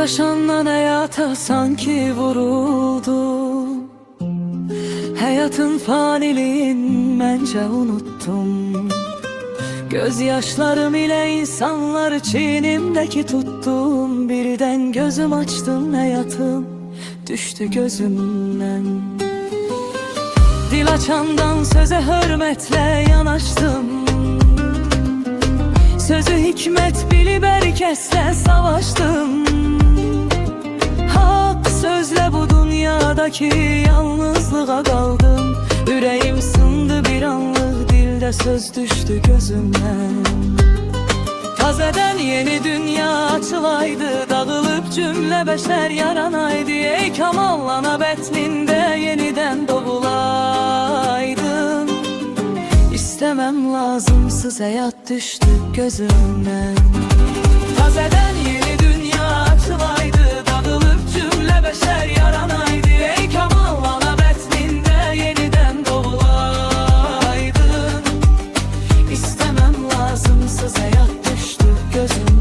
yaşandan hayata sanki vuruldum. Hayatın faniliğin bence unuttum. Gözyaşlarım ile insanları çiğnimdeki tuttum. Birden gözüm açtım, hayatım düştü gözümden. Dil açandan söze hürmetle yanaştım. Sözü hikmet bilip herkesle savaştım. Hak sözle bu dünyadaki yalnızlığa kaldım. Yüreğim sındı bir anlık, dilde söz düştü gözümden. Tazeden yeni dünya açılaydı, dağılıp cümle beşer yaranaydı. Ey kamallana betninde yeniden doğulaydın. İstemem lazımsız hayat düştü gözümden. Tazeden yeni dünya açılaydı, dağılıp cümle beşer yaranaydı. Ey kamallana betninde yeniden doğulaydın. İstemem lazımsız hayat düştü gözümden.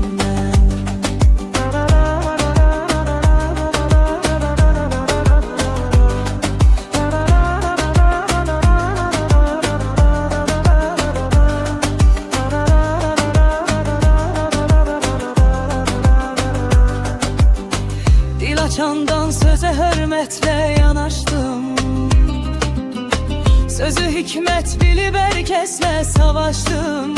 Dil açandan söze hürmetle yanaştım. Sözü hikmet bilip herkesle savaştım.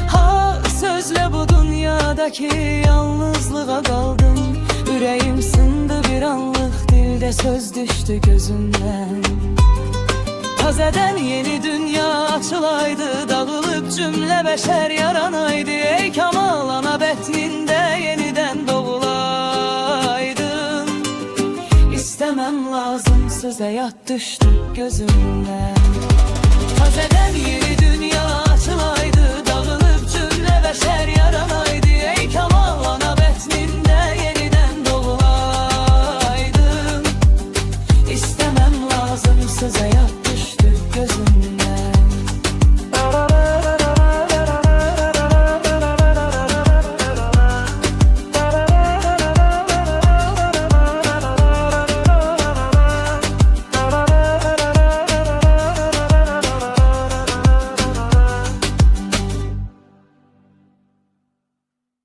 Ha sözle bu dünyadaki yalnızlığa kaldım. Yüreğim sındı bir anlık, dilde söz düştü gözümden. Tazeden yeni dünya açılaydı, dağılıp cümle beşer yaranaydı. Ey kamallana betninde yeniden doğulaydın. İstemem lazımsız hayat düştü gözümden. Tazeden yeni dünya açılaydı, dağılıp cümle beşer yaranaydı. Ey kamallana betninde yeniden doğulaydın. İstemem lazımsız hayat düştü gözümden.